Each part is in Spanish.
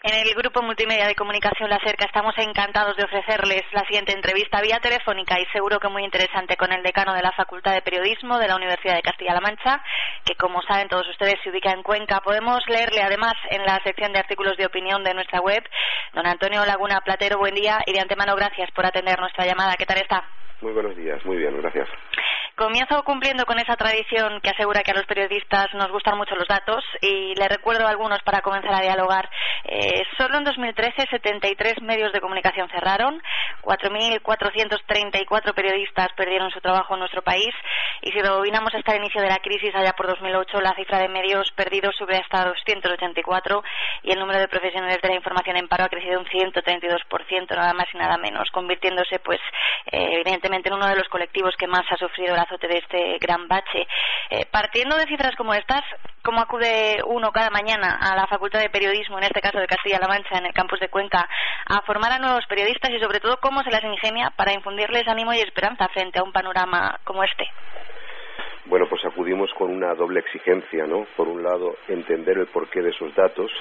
En el Grupo Multimedia de Comunicación La Cerca estamos encantados de ofrecerles la siguiente entrevista vía telefónica y seguro que muy interesante con el decano de la Facultad de Periodismo de la Universidad de Castilla-La Mancha, que como saben todos ustedes se ubica en Cuenca. Podemos leerle además en la sección de artículos de opinión de nuestra web. Don Antonio Laguna Platero, buen día y de antemano gracias por atender nuestra llamada. ¿Qué tal está? Muy buenos días, muy bien, gracias. Comienzo cumpliendo con esa tradición que asegura que a los periodistas nos gustan mucho los datos y le recuerdo algunos para comenzar a dialogar. Solo en 2013 73 medios de comunicación cerraron, 4.434 periodistas perdieron su trabajo en nuestro país y si rebobinamos hasta el inicio de la crisis allá por 2008 la cifra de medios perdidos sube hasta 284 y el número de profesionales de la información en paro ha crecido un 132%, nada más y nada menos, convirtiéndose pues evidentemente en uno de los colectivos que más ha sufrido el azote de este gran bache. Partiendo de cifras como estas, ¿cómo acude uno cada mañana a la Facultad de Periodismo, en este caso de Castilla-La Mancha, en el campus de Cuenca, a formar a nuevos periodistas y sobre todo cómo se las ingenia para infundirles ánimo y esperanza frente a un panorama como este? Bueno, pues acudimos con una doble exigencia, ¿no? Por un lado, entender el porqué de esos datos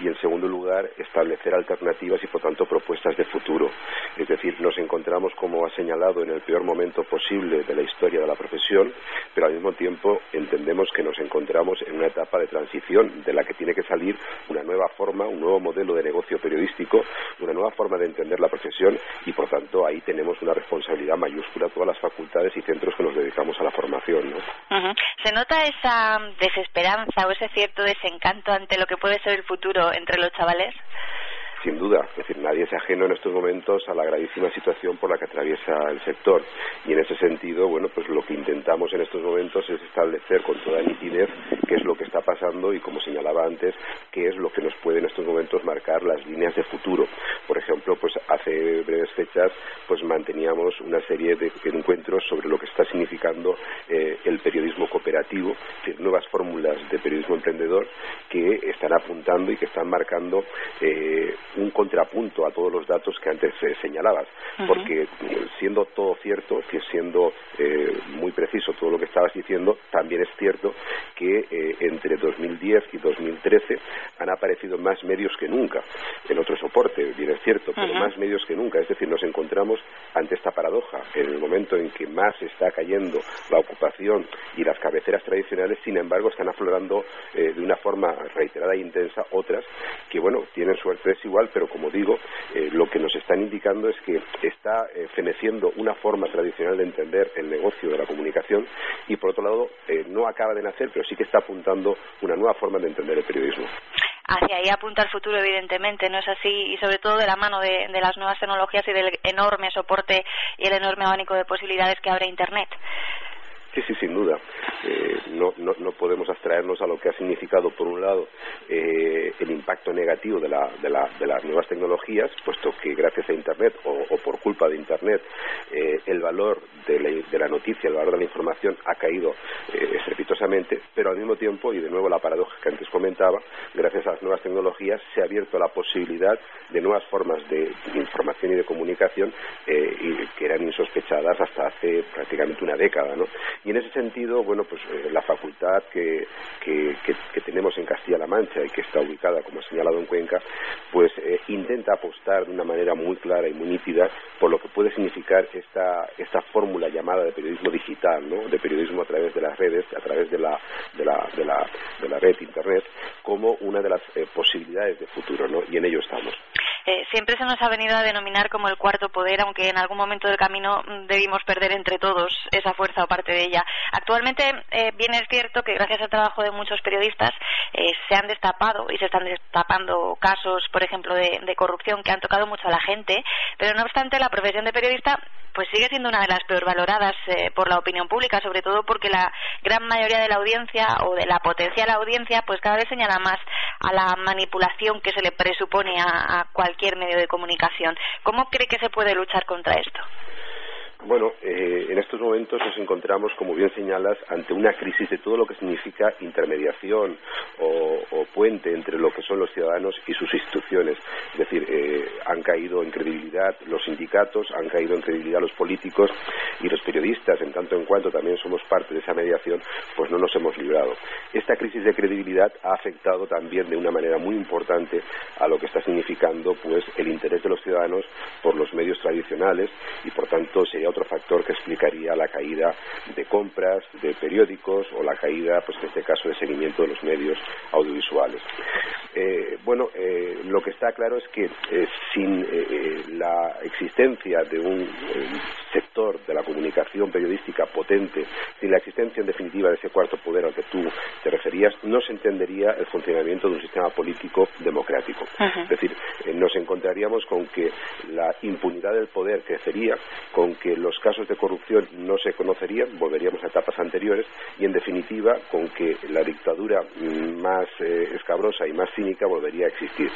y, en segundo lugar, establecer alternativas y, por tanto, propuestas de futuro. Es decir, nos encontramos, como ha señalado, en el peor momento posible de la historia de la profesión, pero al mismo tiempo entendemos que nos encontramos en una etapa de transición de la que tiene que salir una nueva forma, un nuevo modelo de negocio periodístico, una nueva forma de entender la profesión y, por tanto, ahí tenemos una responsabilidad mayúscula a todas las facultades y centros que nos dedicamos a la formación, ¿no? Uh-huh. ¿Se nota esa desesperanza o ese cierto desencanto ante lo que puede ser el futuro entre los chavales? Sin duda, es decir, nadie es ajeno en estos momentos a la gravísima situación por la que atraviesa el sector y en ese sentido, bueno, pues lo que intentamos en estos momentos es establecer con toda nitidez qué es lo que está pasando y, como señalaba antes, qué es lo que nos puede en estos momentos marcar las líneas de futuro. Por ejemplo, pues hace breves fechas pues manteníamos una serie de encuentros sobre lo que está significando el periodismo cooperativo, es decir, nuevas fórmulas de periodismo emprendedor que están apuntando y que están marcando un contrapunto a todos los datos que antes señalabas, porque siendo todo cierto, que siendo muy preciso todo lo que estabas diciendo, también es cierto que entre 2010 y 2013 han aparecido más medios que nunca en otro soporte, bien es cierto, pero más medios que nunca, es decir, nos encontramos ante esta paradoja, en el momento en que más está cayendo la ocupación y las cabeceras tradicionales, sin embargo están aflorando de una forma reiterada e intensa otras que, bueno, tienen suerte desigual, pero como digo, lo que nos están indicando es que está feneciendo una forma tradicional de entender el negocio de la comunicación y, por otro lado, no acaba de nacer, pero sí que está apuntando una nueva forma de entender el periodismo. Hacia ahí apunta el futuro, evidentemente, ¿no es así? Y sobre todo de la mano de las nuevas tecnologías y del enorme soporte y el enorme abanico de posibilidades que abre Internet. Sí, sin duda. No podemos abstraernos a lo que ha significado, por un lado, el impacto negativo de las nuevas tecnologías, puesto que gracias a Internet o por culpa de Internet el valor de la noticia, el valor de la información ha caído estrepitosamente, pero al mismo tiempo, y de nuevo la paradoja que antes comentaba, gracias a las nuevas tecnologías se ha abierto la posibilidad de nuevas formas de información y de comunicación que eran insospechadas hasta hace prácticamente una década, ¿no? Y en ese sentido, bueno, pues la facultad que tenemos en Castilla-La Mancha y que está ubicada, como he señalado, en Cuenca, pues intenta apostar de una manera muy clara y muy nítida por lo que puede significar esta fórmula llamada de periodismo digital, ¿no? De periodismo a través de las redes, a través de la red Internet, como una de las posibilidades de futuro, ¿no? Y en ello estamos. Siempre se nos ha venido a denominar como el cuarto poder, aunque en algún momento del camino debimos perder entre todos esa fuerza o parte de ella. Actualmente, bien es cierto que gracias al trabajo de muchos periodistas se han destapado y se están destapando casos, por ejemplo, de corrupción que han tocado mucho a la gente, pero no obstante la profesión de periodista pues sigue siendo una de las peor valoradas por la opinión pública, sobre todo porque la gran mayoría de la audiencia o de la potencial audiencia pues cada vez señala más a la manipulación que se le presupone a cualquier medio de comunicación. ¿Cómo cree que se puede luchar contra esto? Bueno, en estos momentos nos encontramos, como bien señalas, ante una crisis de todo lo que significa intermediación o puente entre lo que son los ciudadanos y sus instituciones. Es decir, han caído en credibilidad los sindicatos, han caído en credibilidad los políticos y los periodistas, en tanto en cuanto también somos parte de esa mediación, pues no nos hemos librado. Esta crisis de credibilidad ha afectado también de una manera muy importante a lo que está significando pues el interés de los ciudadanos por los medios tradicionales y por tanto sería otro factor que explicaría la caída de compras de periódicos o la caída, pues en este caso, de seguimiento de los medios audiovisuales. Lo que está claro es que sin la existencia de un sector de la comunicación periodística potente, sin la existencia en definitiva de ese cuarto poder al que tú te referías, no se entendería el funcionamiento de un sistema político democrático. Es decir, nos encontraríamos con que la impunidad del poder crecería, con que los casos de corrupción no se conocerían, volveríamos a etapas anteriores y en definitiva con que la dictadura más escabrosa y más cínica volvería a existir.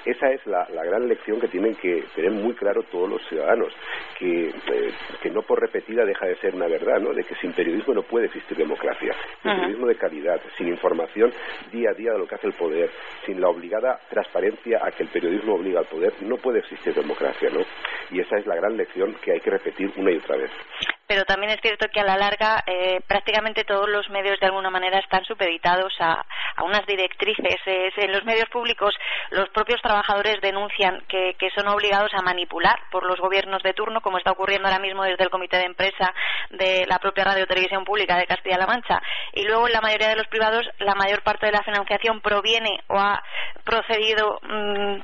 Esa es la gran lección que tienen que tener muy claro todos los ciudadanos, que no por repetida deja de ser una verdad, ¿no? De que sin periodismo no puede existir democracia, sin periodismo de calidad, sin información día a día de lo que hace el poder, sin la obligada transparencia a que el periodismo obliga al poder, no puede existir democracia, ¿no? Y esa es la gran lección que hay que repetir una y otra vez. Pero también es cierto que a la larga prácticamente todos los medios de alguna manera están supeditados a unas directrices. En los medios públicos los propios trabajadores denuncian que son obligados a manipular por los gobiernos de turno, como está ocurriendo ahora mismo desde el comité de empresa de la propia Radio Televisión Pública de Castilla-La Mancha. Y luego en la mayoría de los privados la mayor parte de la financiación proviene o ha procedido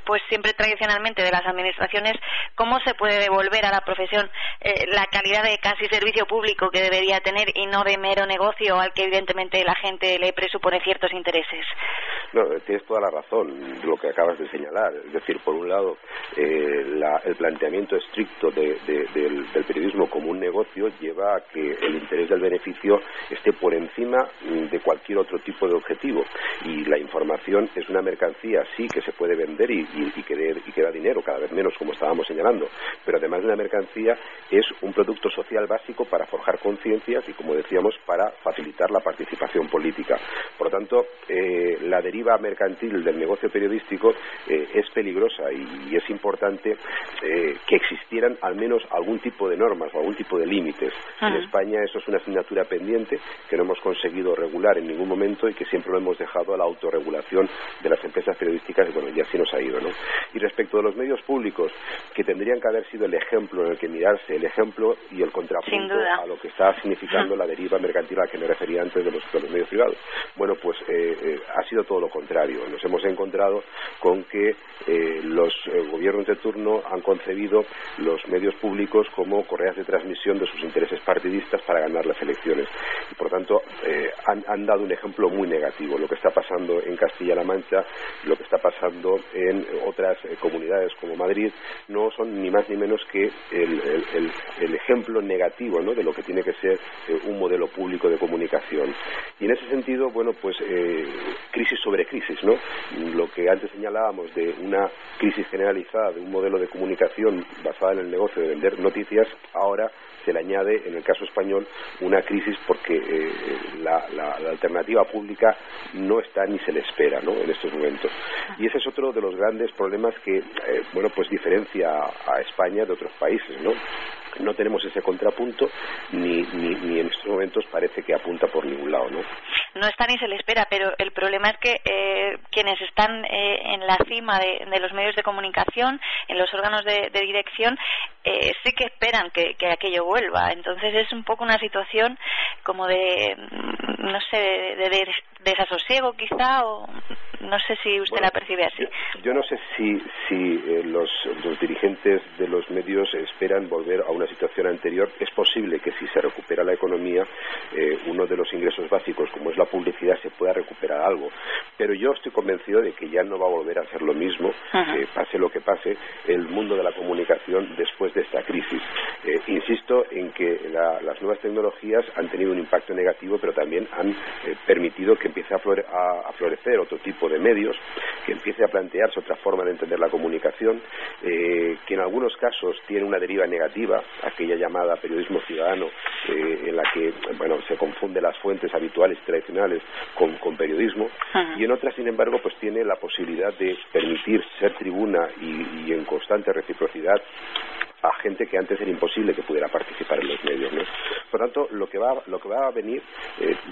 pues siempre tradicionalmente de las administraciones. ¿Cómo se puede devolver a la profesión la calidad de casi servicio público que debería tener y no de mero negocio al que evidentemente la gente le presupone ciertos intereses? No, tienes toda la razón lo que acabas de señalar. Es decir, por un lado, el planteamiento estricto del periodismo como un negocio lleva a que el interés del beneficio esté por encima de cualquier otro tipo de objetivo. Y la información es una mercancía, sí, que se puede vender y que da dinero, cada vez menos, como estábamos señalando. Pero además de una mercancía, es un producto social básico para forjar conciencias y, como decíamos, para facilitar la participación política. Por lo tanto, la deriva mercantil del negocio periodístico es peligrosa y es importante que existieran al menos algún tipo de normas o algún tipo de límites. En España eso es una asignatura pendiente que no hemos conseguido regular en ningún momento y que siempre lo hemos dejado a la autorregulación de las empresas periodísticas y bueno, ya así nos ha ido, ¿no? Y respecto de los medios públicos, que tendrían que haber sido el ejemplo en el que mirarse, el ejemplo y el contrapunto a lo que está significando la deriva mercantil a la que me refería antes de los medios privados. Bueno, pues ha sido todo lo contrario. Nos hemos encontrado con que los gobiernos de turno han concebido los medios públicos como correas de transmisión de sus intereses partidistas para ganar las elecciones. Y por tanto han dado un ejemplo muy negativo. Lo que está pasando en Castilla-La Mancha, lo que está pasando en otras comunidades como Madrid, no son ni más ni menos que el ejemplo negativo, ¿no?, de lo que tiene que ser un modelo público de comunicación. Y en ese sentido, bueno, pues crisis sobre crisis, ¿no? Lo que antes señalábamos de una crisis generalizada de un modelo de comunicación basada en el negocio de vender noticias, ahora se le añade, en el caso español, una crisis porque la alternativa pública no está ni se le espera, ¿no?, en estos momentos. Y ese es otro de los grandes problemas que, pues diferencia a España de otros países, ¿no? No tenemos ese contrapunto ni en estos momentos parece que apunta por ningún lado, ¿no? No está ni se le espera, pero el problema es que quienes están en la cima de los medios de comunicación, en los órganos de dirección, sí que esperan que aquello vuelva. Entonces es un poco una situación como de, no sé, de desasosiego quizá, o no sé si usted la percibe así. Yo no sé si los dirigentes de los medios esperan volver a una situación anterior. Es posible que si se recupera la economía, uno de los ingresos básicos, como es la publicidad, se pueda recuperar algo. Pero yo estoy convencido de que ya no va a volver a ser lo mismo, pase lo que pase, el mundo de la comunicación después de esta crisis. Insisto en que las nuevas tecnologías han tenido un impacto negativo, pero también han permitido que empiece a florecer otro tipo de medios que empiece a plantearse otra forma de entender la comunicación, que en algunos casos tiene una deriva negativa, aquella llamada periodismo ciudadano, en la que se confunde las fuentes habituales y tradicionales con periodismo, y en otras, sin embargo, pues tiene la posibilidad de permitir ser tribuna y en constante reciprocidad a gente que antes era imposible que pudiera participar en los medios, ¿no? Por tanto, lo que va a venir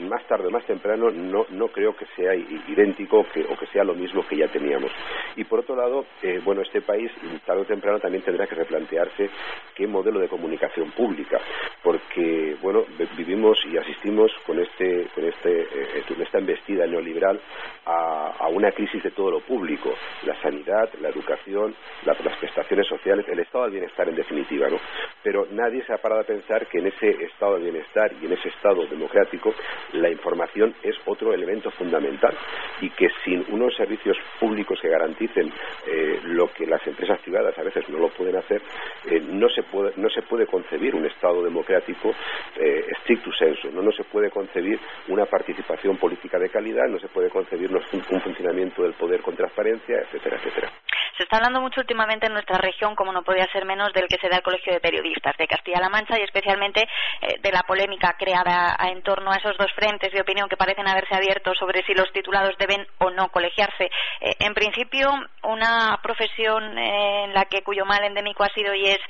más tarde o más temprano no creo que sea idéntico o que sea lo mismo que ya teníamos. Y por otro lado, este país tarde o temprano también tendrá que replantearse qué modelo de comunicación pública, porque vivimos y asistimos con esta embestida neoliberal a una crisis de todo lo público: la sanidad, la educación, las prestaciones sociales, el estado del bienestar en definitiva, ¿no? Pero nadie se ha parado a pensar que en ese estado de bienestar y en ese estado democrático la información es otro elemento fundamental, y que sin unos servicios públicos que garanticen lo que las empresas privadas a veces no lo pueden hacer, no se puede concebir un estado democrático stricto sensu, no se puede concebir una participación política de calidad, no se puede concebir un funcionamiento del poder con transparencia, etcétera, etcétera. Se está hablando mucho últimamente en nuestra región, como no podía ser menos, del que se da el Colegio de Periodistas de Castilla-La Mancha, y especialmente de la polémica creada en torno a esos dos frentes de opinión que parecen haberse abierto sobre si los titulados deben o no colegiarse. En principio, una profesión en la cuyo mal endémico ha sido y es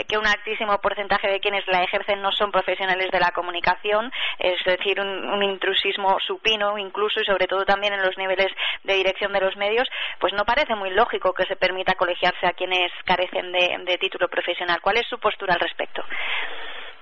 que un altísimo porcentaje de quienes la ejercen no son profesionales de la comunicación, es decir, un intrusismo supino incluso, y sobre todo también en los niveles de dirección de los medios, pues no parece muy lógico que se permita colegiarse a quienes carecen de título profesional. ¿Cuál es su postura al respecto?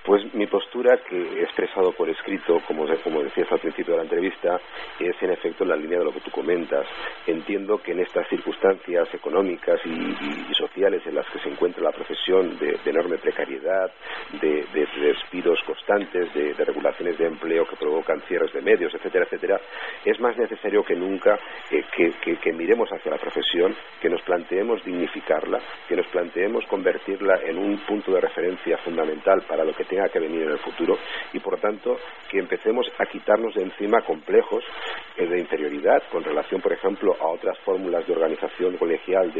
Pues mi postura, que he expresado por escrito, como decías al principio de la entrevista, es en efecto en la línea de lo que tú comentas. Entiendo que en estas circunstancias económicas y sociales en las que se encuentra la profesión, de enorme precariedad, de despidos constantes, de regulaciones de empleo que provocan cierres de medios, etcétera, etcétera, es más necesario que nunca que miremos hacia la profesión, que nos planteemos dignificarla, que nos planteemos convertirla en un punto de referencia fundamental para lo que tenga que venir en el futuro, y por lo tanto que empecemos a quitarnos de encima complejos de inferioridad con relación, por ejemplo, a otras fórmulas de organización colegial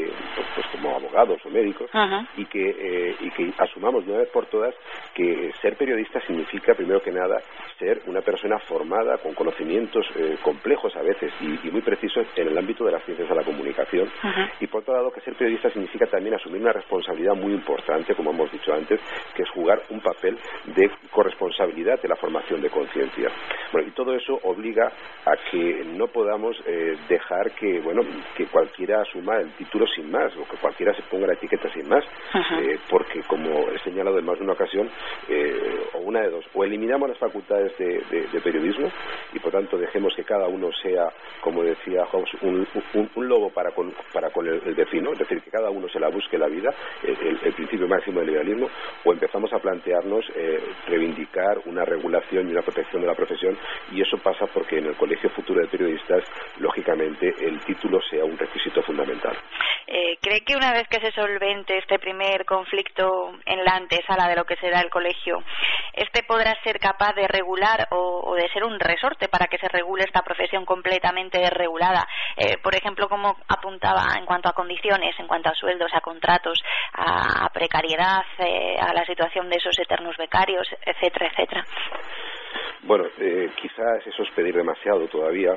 como abogados o médicos, y que asumamos de una vez por todas que ser periodista significa, primero que nada, ser una persona formada con conocimientos complejos a veces y muy precisos en el ámbito de las ciencias de la comunicación, y por otro lado que ser periodista significa también asumir una responsabilidad muy importante, como hemos dicho antes, que es jugar un papel de corresponsabilidad de la formación de conciencia. Y todo eso obliga a que no podamos dejar que cualquiera asuma el título sin más, o que cualquiera se ponga la etiqueta sin más, porque, como he señalado en más de una ocasión, o una de dos: o eliminamos las facultades de periodismo y por tanto dejemos que cada uno sea, como decía Hobbes, un lobo para con el vecino, es decir, que cada uno se la busque la vida, el principio máximo del liberalismo, o empezamos a plantearnos reivindicar una regulación y una protección de la profesión, y eso pasa porque en el Colegio Futuro de Periodistas, lógicamente, el título sea un requisito fundamental. ¿Cree que una vez que se solvente este primer conflicto en la antesala de lo que será el colegio, podrá ser capaz de regular o de ser un resorte para que se regule esta profesión completamente desregulada? Por ejemplo, como apuntaba, en cuanto a condiciones, en cuanto a sueldos, a contratos, a precariedad, a la situación de esos eternos becarios, etcétera, etcétera. Bueno, quizás eso es pedir demasiado todavía,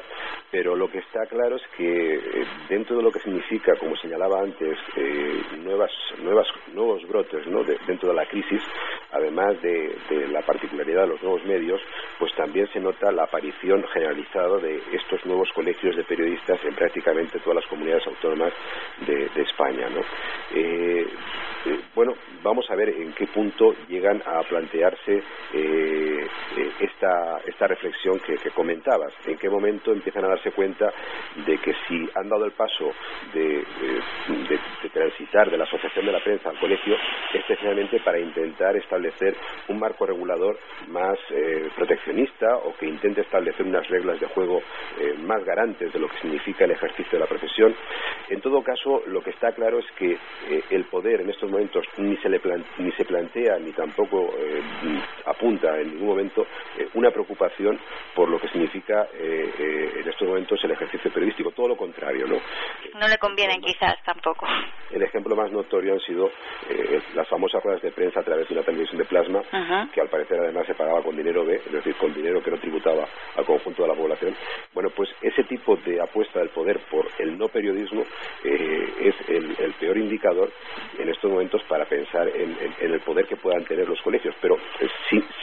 pero lo que está claro es que dentro de lo que significa, como señalaba antes, nuevos brotes, ¿no?, dentro de la crisis, además de la particularidad de los nuevos medios, pues también se nota la aparición generalizada de estos nuevos colegios de periodistas en prácticamente todas las comunidades autónomas de España, ¿no? Vamos a ver en qué punto llegan a plantearse esta reflexión que comentabas, en qué momento empiezan a darse cuenta de que si han dado el paso de transitar de la asociación de la prensa al colegio, especialmente para intentar establecer un marco regulador más proteccionista, o que intente establecer unas reglas de juego más garantes de lo que significa el ejercicio de la profesión. En todo caso, lo que está claro es que el poder en estos momentos ni se plantea ni tampoco apunta en ningún momento una preocupación por lo que significa en estos momentos el ejercicio periodístico. Todo lo contrario, ¿no? no le convienen quizás tampoco. El ejemplo más notorio han sido las famosas ruedas de prensa a través de una televisión de plasma, que al parecer además se pagaba con dinero B, es decir, con dinero que no tributaba al conjunto de la población. Bueno, pues ese tipo de apuesta del poder por el no periodismo es el peor indicador en estos momentos para pensar en el poder que puedan tener los colegios, pero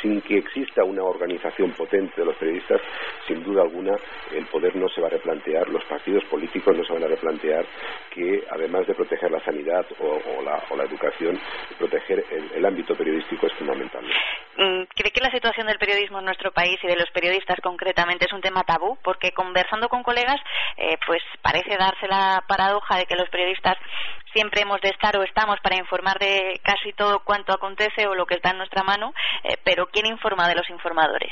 sin que exista una organización potente de los periodistas, sin duda alguna el poder no se va a replantear, los partidos políticos no se van a replantear que además de proteger la sanidad o la educación, proteger el ámbito periodístico es fundamental. ¿Cree que la situación del periodismo en nuestro país y de los periodistas concretamente es un tema tabú? Porque conversando con colegas, pues parece darse la paradoja de que los periodistas siempre hemos de estar o estamos para informar de casi todo cuanto acontece o lo que está en nuestra mano, pero ¿quién informa de los informadores?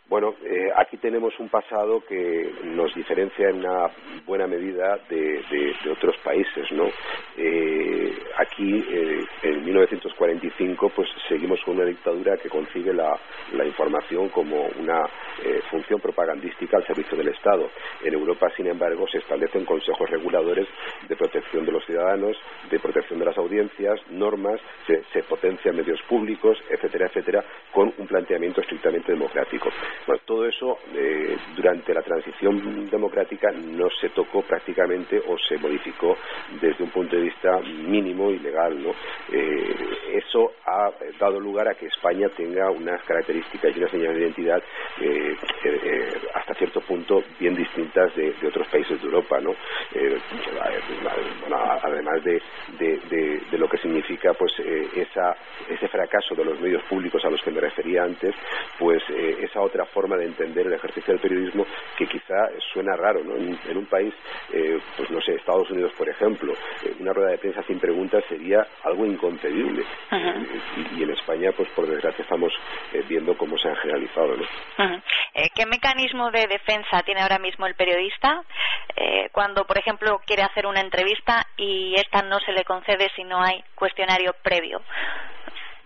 Bueno, aquí tenemos un pasado que nos diferencia en una buena medida de otros países, ¿no? Aquí, en 1945, pues seguimos con una dictadura que concibe la información como una función propagandística al servicio del Estado. En Europa, sin embargo, se establecen consejos reguladores de protección de los ciudadanos, de protección de las audiencias, normas, se potencian medios públicos, etcétera, etcétera, con un planteamiento estrictamente democrático. Bueno, todo eso durante la transición democrática no se tocó prácticamente o se modificó desde un punto de vista mínimo y legal, ¿no? Eso ha dado lugar a que España tenga unas características y unas señales de identidad hasta cierto punto bien distintas de otros países de Europa, ¿no? Además de lo que significa pues ese fracaso de los medios públicos a los que me refería antes, pues esa otra forma de entender el ejercicio del periodismo que quizá suena raro, ¿no? En un país, pues no sé, Estados Unidos, por ejemplo, una rueda de prensa sin preguntas sería algo inconcebible. Y en España, pues por desgracia, estamos viendo cómo se han generalizado, ¿no? ¿Qué mecanismo de defensa tiene ahora mismo el periodista cuando, por ejemplo, quiere hacer una entrevista y esta no se le concede si no hay cuestionario previo?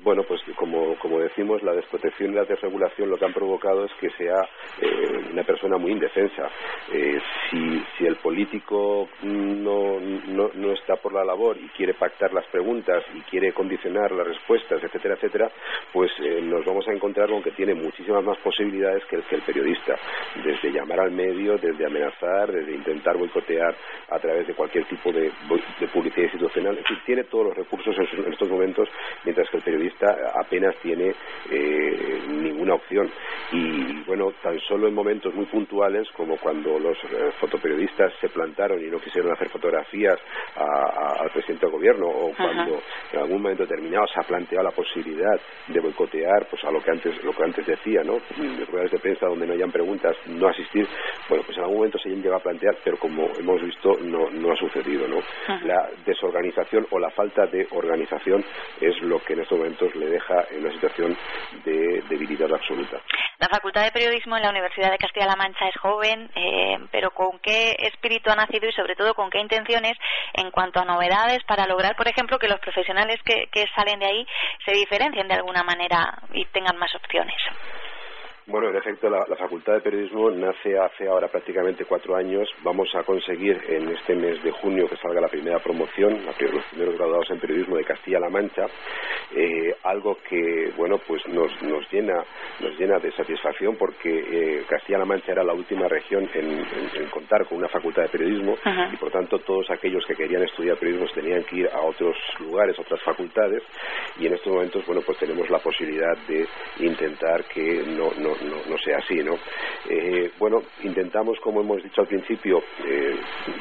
Bueno, pues como decimos, la desprotección y la desregulación lo que han provocado es que sea una persona muy indefensa. Si el político no está por la labor y quiere pactar las preguntas y quiere condicionar las respuestas, etcétera, etcétera, pues nos vamos a encontrar con que tiene muchísimas más posibilidades que el periodista, desde llamar al medio, desde amenazar, desde intentar boicotear a través de cualquier tipo de publicidad institucional. Es decir, tiene todos los recursos en estos momentos, mientras que el periodista apenas tiene ninguna opción. Y bueno, tan solo en momentos muy puntuales, como cuando los fotoperiodistas se plantaron y no quisieron hacer fotografías al presidente del gobierno, o cuando en algún momento determinado se ha planteado la posibilidad de boicotear pues a lo que antes decía, ¿no? Ruedas de prensa donde no hayan preguntas, no asistir. Bueno, pues en algún momento se llega a plantear, pero como hemos visto no ha sucedido, ¿no? La desorganización o la falta de organización es lo que en estos momentos le deja en una situación de debilidad absoluta. La Facultad de Periodismo en la Universidad de Castilla-La Mancha es joven, pero ¿con qué espíritu ha nacido y sobre todo con qué intenciones en cuanto a novedades para lograr, por ejemplo, que los profesionales que salen de ahí se diferencien de alguna manera y tengan más opciones? Bueno, en efecto, la Facultad de Periodismo nace hace ahora prácticamente 4 años. Vamos a conseguir en este mes de junio que salga la primera promoción, los primeros graduados en periodismo de Castilla-La Mancha, algo que, bueno, pues nos llena de satisfacción porque Castilla-La Mancha era la última región en contar con una facultad de periodismo y, por tanto, todos aquellos que querían estudiar periodismo tenían que ir a otros lugares, otras facultades, y en estos momentos, bueno, pues tenemos la posibilidad de intentar que no sea así, ¿no? Bueno, intentamos, como hemos dicho al principio,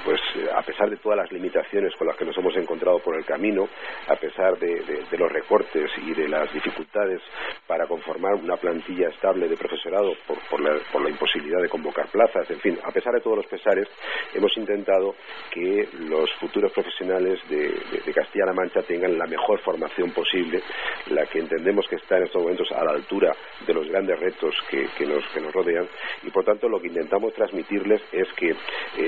pues a pesar de todas las limitaciones con las que nos hemos encontrado por el camino, a pesar de los recortes y de las dificultades para conformar una plantilla estable de profesorado por la imposibilidad de convocar plazas, en fin, a pesar de todos los pesares, hemos intentado que los futuros profesionales de Castilla-La Mancha tengan la mejor formación posible, la que entendemos que está en estos momentos a la altura de los grandes retos que nos rodean, y por tanto lo que intentamos transmitirles es que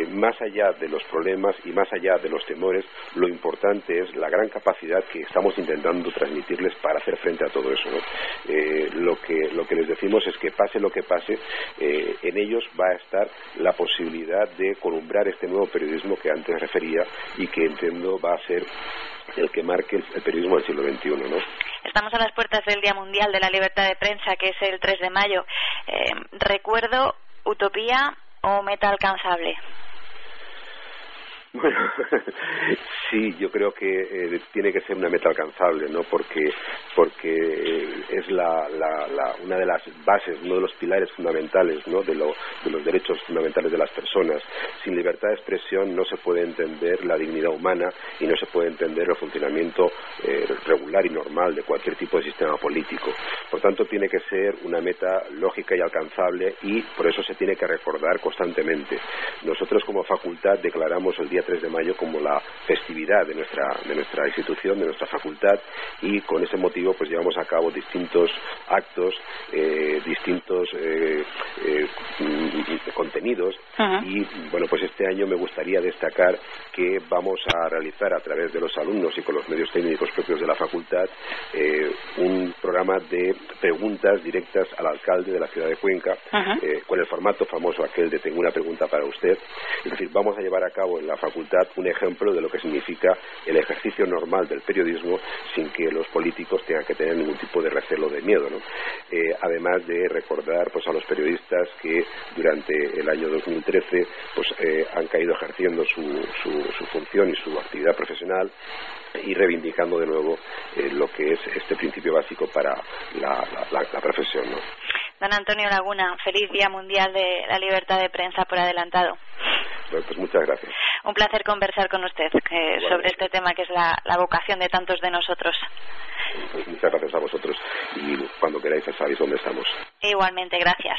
más allá de los problemas y más allá de los temores, lo importante es la gran capacidad que estamos intentando transmitirles para hacer frente a todo eso, ¿no? Lo que les decimos es que pase lo que pase, en ellos va a estar la posibilidad de columbrar este nuevo periodismo que antes refería y que entiendo va a ser el que marque el periodismo del siglo XXI, ¿no? Estamos a las puertas del Día Mundial de la Libertad de Prensa, que es el 3 de mayo. ¿Recuerdo, utopía o meta alcanzable? Bueno, sí, yo creo que tiene que ser una meta alcanzable, ¿no? Porque es una de las bases, uno de los pilares fundamentales, ¿no? de los derechos fundamentales de las personas. Sin libertad de expresión no se puede entender la dignidad humana y no se puede entender el funcionamiento regular y normal de cualquier tipo de sistema político. Por tanto, tiene que ser una meta lógica y alcanzable, y por eso se tiene que recordar constantemente. Nosotros como facultad declaramos el día 3 de mayo como la festividad de nuestra institución, de nuestra facultad, y con ese motivo pues llevamos a cabo distintos actos, distintos contenidos. Uh-huh. Y bueno, pues este año me gustaría destacar que vamos a realizar a través de los alumnos y con los medios técnicos propios de la facultad un programa de preguntas directas al alcalde de la ciudad de Cuenca, uh-huh, con el formato famoso aquel de tengo una pregunta para usted. Es decir, vamos a llevar a cabo en la facultad un ejemplo de lo que significa el ejercicio normal del periodismo sin que los políticos tengan que tener ningún tipo de recelo o de miedo, ¿no? Además de recordar pues a los periodistas que durante el año 2013 pues han caído ejerciendo su función y su actividad profesional, y reivindicando de nuevo lo que es este principio básico para la profesión, ¿no? Don Antonio Laguna, feliz Día Mundial de la Libertad de Prensa por adelantado. Bueno, pues muchas gracias. Un placer conversar con usted sobre este tema que es la vocación de tantos de nosotros. Pues muchas gracias a vosotros, y cuando queráis sabéis dónde estamos. Igualmente, gracias.